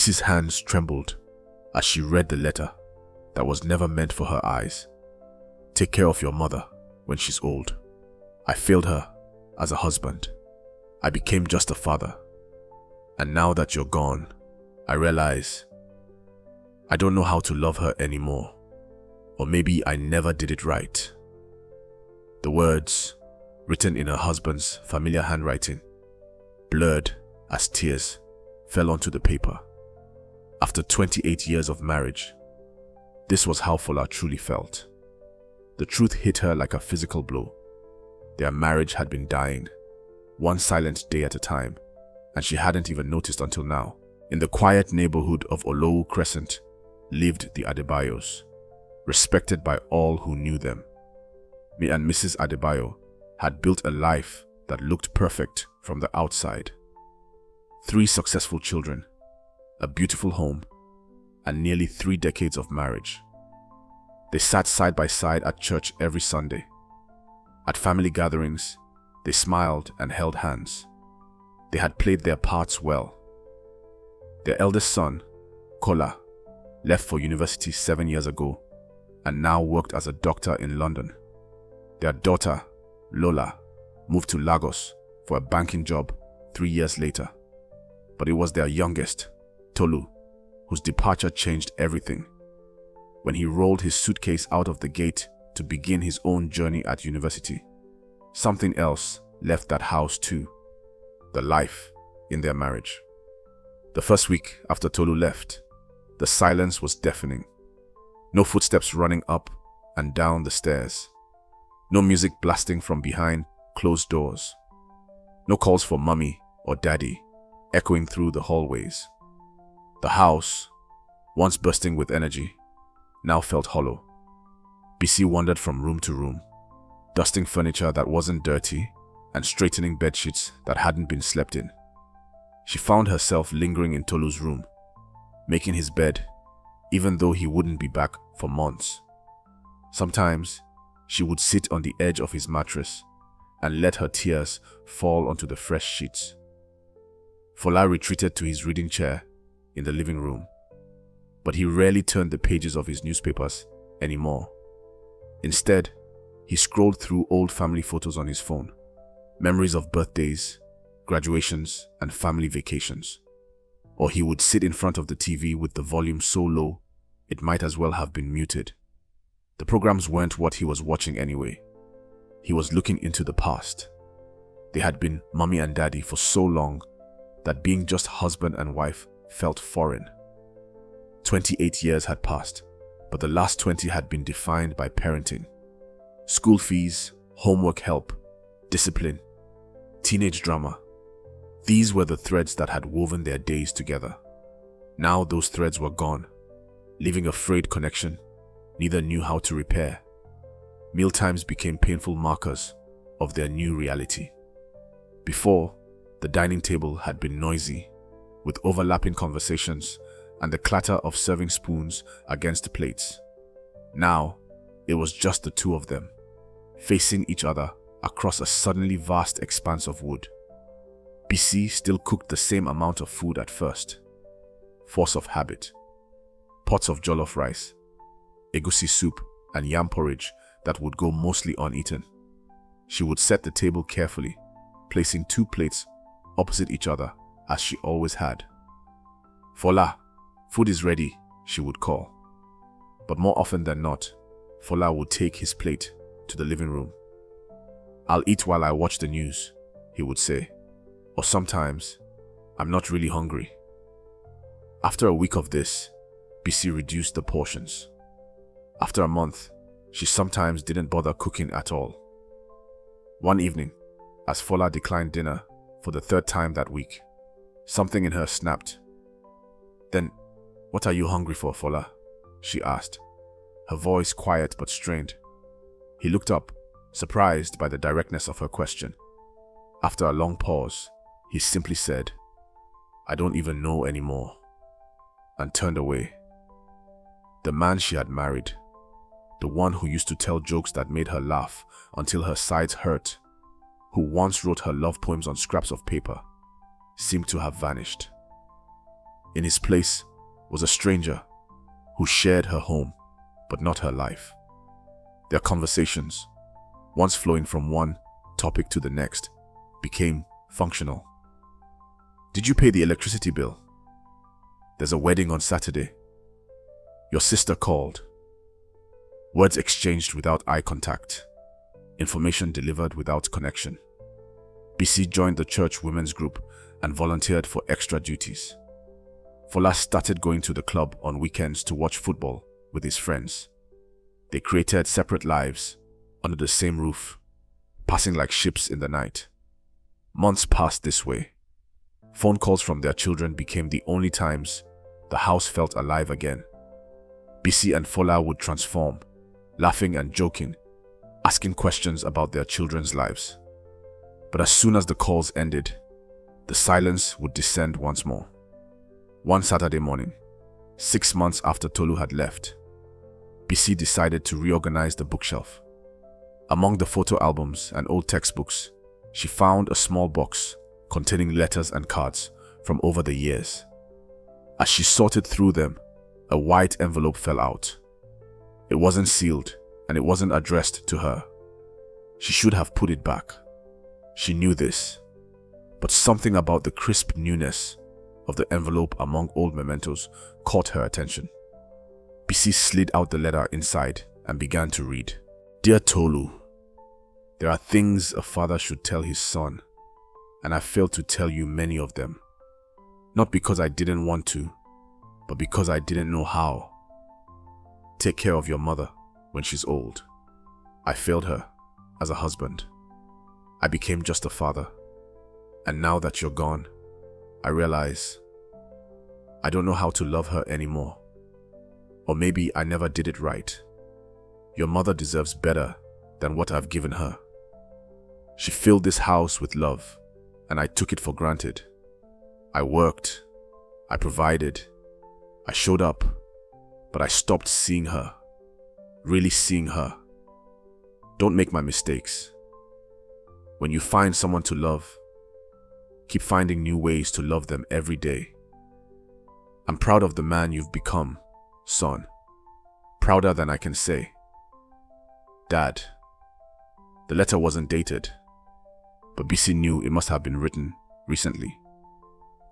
Bisi's hands trembled as she read the letter that was never meant for her eyes. Take care of your mother when she's old. I failed her as a husband. I became just a father. And now that you're gone, I realize I don't know how to love her anymore. Or maybe I never did it right. The words, written in her husband's familiar handwriting, blurred as tears fell onto the paper. After 28 years of marriage, this was how Fola truly felt. The truth hit her like a physical blow. Their marriage had been dying, one silent day at a time, and she hadn't even noticed until now. In the quiet neighborhood of Olowu Crescent lived the Adebayos, respected by all who knew them. Me and Mrs. Adebayo had built a life that looked perfect from the outside. 3 successful children, a beautiful home, and nearly 3 decades of marriage. They sat side by side at church every Sunday. At family gatherings, they smiled and held hands. They had played their parts well. Their eldest son, Kola, left for university 7 years ago and now worked as a doctor in London. Their daughter, Lola, moved to Lagos for a banking job 3 years later. But it was their youngest, Tolu, whose departure changed everything. When he rolled his suitcase out of the gate to begin his own journey at university, something else left that house too: the life in their marriage. The first week after Tolu left, the silence was deafening. No footsteps running up and down the stairs. No music blasting from behind closed doors. No calls for mommy or daddy echoing through the hallways. The house, once bursting with energy, now felt hollow. Bisi wandered from room to room, dusting furniture that wasn't dirty and straightening bedsheets that hadn't been slept in. She found herself lingering in Tolu's room, making his bed, even though he wouldn't be back for months. Sometimes, she would sit on the edge of his mattress and let her tears fall onto the fresh sheets. Fola retreated to his reading chair in the living room, but he rarely turned the pages of his newspapers anymore. Instead, he scrolled through old family photos on his phone, memories of birthdays, graduations, and family vacations. Or he would sit in front of the TV with the volume so low it might as well have been muted. The programs weren't what he was watching anyway. He was looking into the past. They had been mommy and daddy for so long that being just husband and wife felt foreign. 28 years had passed, but the last 20 had been defined by parenting. School fees, homework help, discipline, teenage drama. These were the threads that had woven their days together. Now those threads were gone, leaving a frayed connection neither knew how to repair. Mealtimes became painful markers of their new reality. Before, the dining table had been noisy, with overlapping conversations and the clatter of serving spoons against plates. Now, it was just the two of them, facing each other across a suddenly vast expanse of wood. Bisi still cooked the same amount of food at first. Force of habit. Pots of jollof rice, egusi soup, and yam porridge that would go mostly uneaten. She would set the table carefully, placing 2 plates opposite each other as she always had. "Fola, food is ready," she would call. But more often than not, Fola would take his plate to the living room. "I'll eat while I watch the news," he would say. Or sometimes, "I'm not really hungry." After a week of this, Bisi reduced the portions. After a month, she sometimes didn't bother cooking at all. One evening, as Fola declined dinner for the 3rd time that week, something in her snapped. "Then, what are you hungry for, Fola?" she asked, her voice quiet but strained. He looked up, surprised by the directness of her question. After a long pause, he simply said, "I don't even know anymore," and turned away. The man she had married, the one who used to tell jokes that made her laugh until her sides hurt, who once wrote her love poems on scraps of paper, seemed to have vanished. In his place was a stranger who shared her home, but not her life. Their conversations, once flowing from one topic to the next, became functional. Did you pay the electricity bill? There's a wedding on Saturday. Your sister called. Words exchanged without eye contact. Information delivered without connection. Bisi joined the church women's group and volunteered for extra duties. Fola started going to the club on weekends to watch football with his friends. They created separate lives under the same roof, passing like ships in the night. Months passed this way. Phone calls from their children became the only times the house felt alive again. Bisi and Fola would transform, laughing and joking, asking questions about their children's lives. But as soon as the calls ended, the silence would descend once more. One Saturday morning, 6 months after Tolu had left, Bisi decided to reorganize the bookshelf. Among the photo albums and old textbooks, she found a small box containing letters and cards from over the years. As she sorted through them, a white envelope fell out. It wasn't sealed and it wasn't addressed to her. She should have put it back. She knew this, but something about the crisp newness of the envelope among old mementos caught her attention. Bisi slid out the letter inside and began to read. Dear Tolu, there are things a father should tell his son, and I failed to tell you many of them. Not because I didn't want to, but because I didn't know how. Take care of your mother when she's old. I failed her as a husband. I became just a father. And now that you're gone, I realize I don't know how to love her anymore. Or maybe I never did it right. Your mother deserves better than what I've given her. She filled this house with love, and I took it for granted. I worked, I provided, I showed up, but I stopped seeing her, really seeing her. Don't make my mistakes. When you find someone to love, keep finding new ways to love them every day. I'm proud of the man you've become, son. Prouder than I can say. Dad. The letter wasn't dated, but Bisi knew it must have been written recently.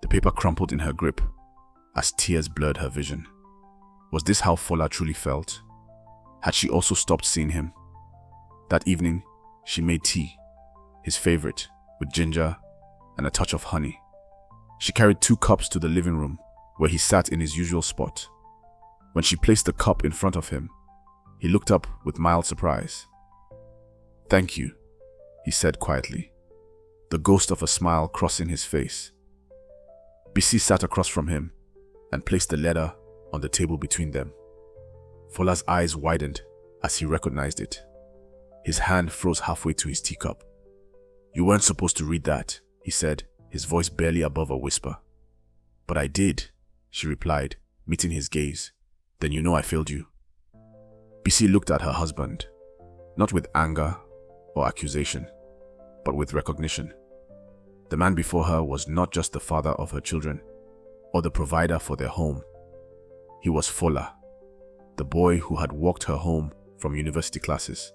The paper crumpled in her grip as tears blurred her vision. Was this how Fola truly felt? Had she also stopped seeing him? That evening, she made tea, his favorite, with ginger and a touch of honey. She carried 2 cups to the living room, where he sat in his usual spot. When she placed the cup in front of him, he looked up with mild surprise. Thank you, he said quietly, the ghost of a smile crossing his face. Bisi sat across from him and placed the letter on the table between them. Fola's eyes widened as he recognized it. His hand froze halfway to his teacup. You weren't supposed to read that, he said, his voice barely above a whisper. But I did, she replied, meeting his gaze. Then you know I failed you. Bisi looked at her husband, not with anger or accusation, but with recognition. The man before her was not just the father of her children or the provider for their home. He was Fola, the boy who had walked her home from university classes,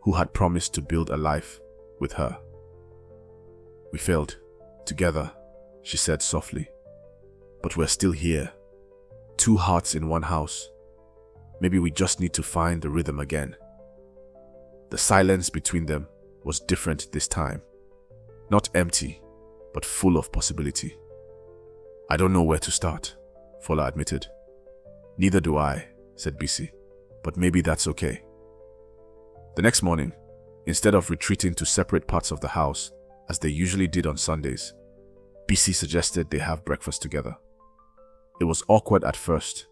who had promised to build a life with her. We failed, together, she said softly. But we're still here, 2 hearts in one house. Maybe we just need to find the rhythm again. The silence between them was different this time. Not empty, but full of possibility. I don't know where to start, Fola admitted. Neither do I, said Bisi, but maybe that's okay. The next morning, instead of retreating to separate parts of the house, as they usually did on Sundays, Bisi suggested they have breakfast together. It was awkward at first,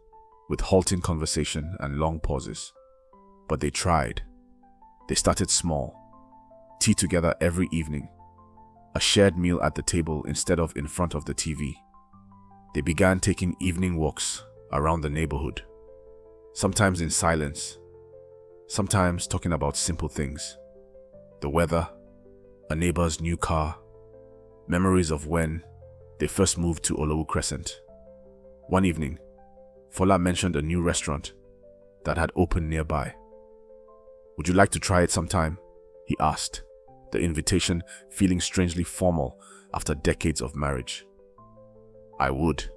with halting conversation and long pauses. But they tried. They started small. Tea together every evening. A shared meal at the table instead of in front of the TV. They began taking evening walks around the neighborhood. Sometimes in silence. Sometimes talking about simple things. The weather, a neighbor's new car, memories of when they first moved to Olowu Crescent. One evening, Fola mentioned a new restaurant that had opened nearby. "Would you like to try it sometime?" he asked, the invitation feeling strangely formal after decades of marriage. "I would,"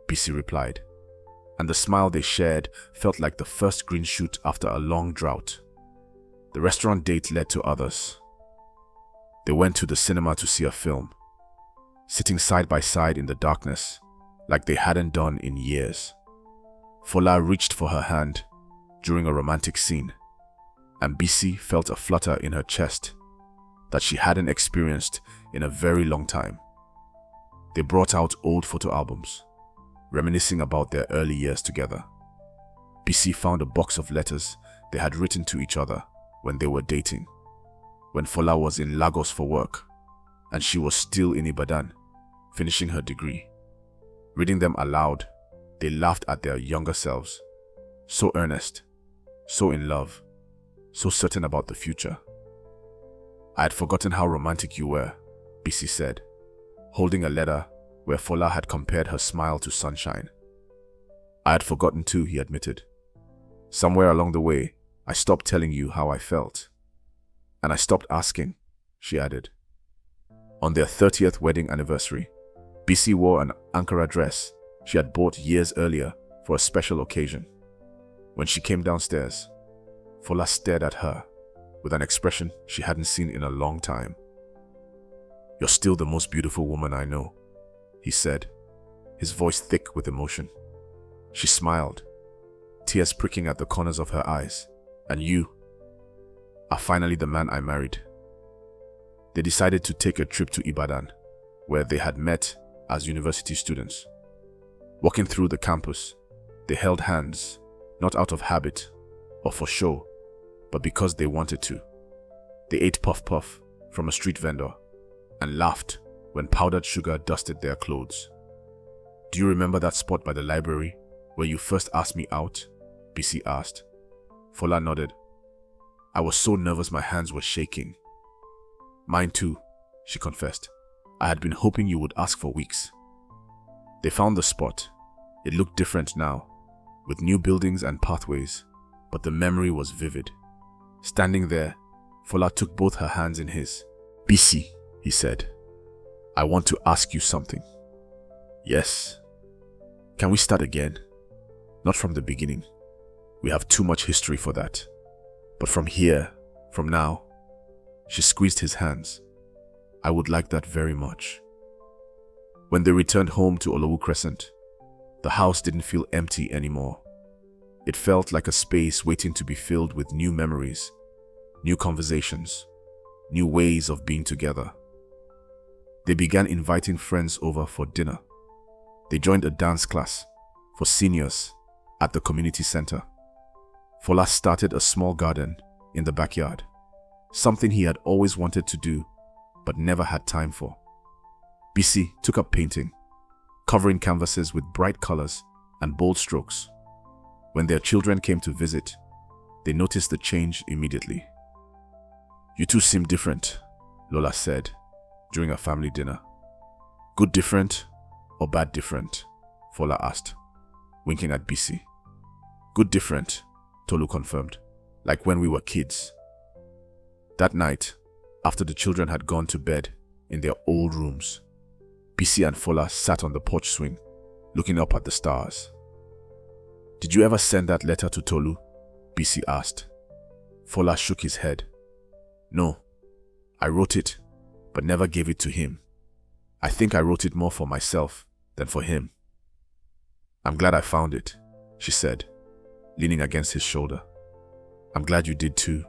Bisi replied, and the smile they shared felt like the first green shoot after a long drought. The restaurant date led to others. They went to the cinema to see a film, sitting side by side in the darkness, like they hadn't done in years. Fola reached for her hand during a romantic scene, and Bisi felt a flutter in her chest that she hadn't experienced in a very long time. They brought out old photo albums, reminiscing about their early years together. Bisi found a box of letters they had written to each other when they were dating, when Fola was in Lagos for work and she was still in Ibadan, finishing her degree. Reading them aloud, they laughed at their younger selves, so earnest, so in love, so certain about the future. "I had forgotten how romantic you were," Bisi said, holding a letter where Fola had compared her smile to sunshine. "I had forgotten too," he admitted. "Somewhere along the way, I stopped telling you how I felt. And I stopped asking," she added. On their 30th wedding anniversary, Bisi wore an Ankara dress she had bought years earlier for a special occasion. When she came downstairs, Fola stared at her with an expression she hadn't seen in a long time. "You're still the most beautiful woman I know," he said, his voice thick with emotion. She smiled, tears pricking at the corners of her eyes. "And you are finally the man I married." They decided to take a trip to Ibadan, where they had met as university students. Walking through the campus, they held hands, not out of habit or for show, but because they wanted to. They ate puff-puff from a street vendor and laughed when powdered sugar dusted their clothes. "Do you remember that spot by the library where you first asked me out?" Bisi asked. Fola nodded. "I was so nervous my hands were shaking." "Mine too," she confessed. "I had been hoping you would ask for weeks." They found the spot. It looked different now, with new buildings and pathways, but the memory was vivid. Standing there, Fola took both her hands in his. "Bisi," he said, "I want to ask you something." "Yes." "Can we start again? Not from the beginning. We have too much history for that. But from here, from now." She squeezed his hands. "I would like that very much." When they returned home to Olowu Crescent, the house didn't feel empty anymore. It felt like a space waiting to be filled with new memories, new conversations, new ways of being together. They began inviting friends over for dinner. They joined a dance class for seniors at the community center. Fola started a small garden in the backyard, something he had always wanted to do but never had time for. Bisi took up painting, covering canvases with bright colors and bold strokes. When their children came to visit, they noticed the change immediately. "You two seem different," Lola said during a family dinner. "Good different or bad different?" Fola asked, winking at Bisi. "Good different," Tolu confirmed, "like when we were kids." That night, after the children had gone to bed in their old rooms, Bisi and Fola sat on the porch swing, looking up at the stars. "Did you ever send that letter to Tolu?" Bisi asked. Fola shook his head. "No, I wrote it, but never gave it to him. I think I wrote it more for myself than for him." "I'm glad I found it," she said, leaning against his shoulder. "I'm glad you did too."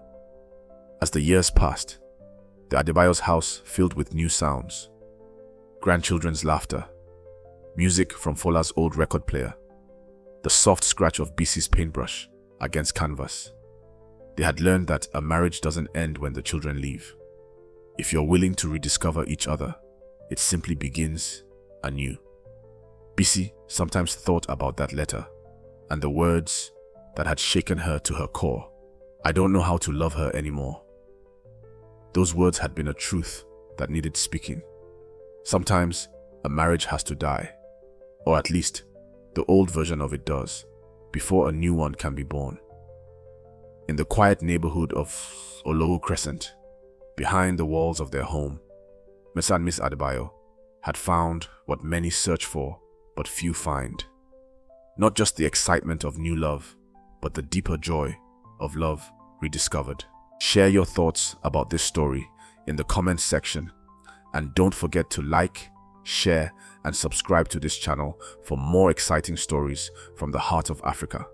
As the years passed, the Adebayo's house filled with new sounds. Grandchildren's laughter, music from Fola's old record player, the soft scratch of Bisi's paintbrush against canvas. They had learned that a marriage doesn't end when the children leave. If you're willing to rediscover each other, it simply begins anew. Bisi sometimes thought about that letter and the words that had shaken her to her core. "I don't know how to love her anymore." Those words had been a truth that needed speaking. Sometimes a marriage has to die, or at least The old version of it does, before a new one can be born. In the quiet neighborhood of Olohu Crescent, behind the walls of their home, Mr. and Miss Adebayo had found what many search for but few find. Not just the excitement of new love, but the deeper joy of love rediscovered. Share your thoughts about this story in the comments section, and don't forget to like, share, and subscribe to this channel for more exciting stories from the heart of Africa.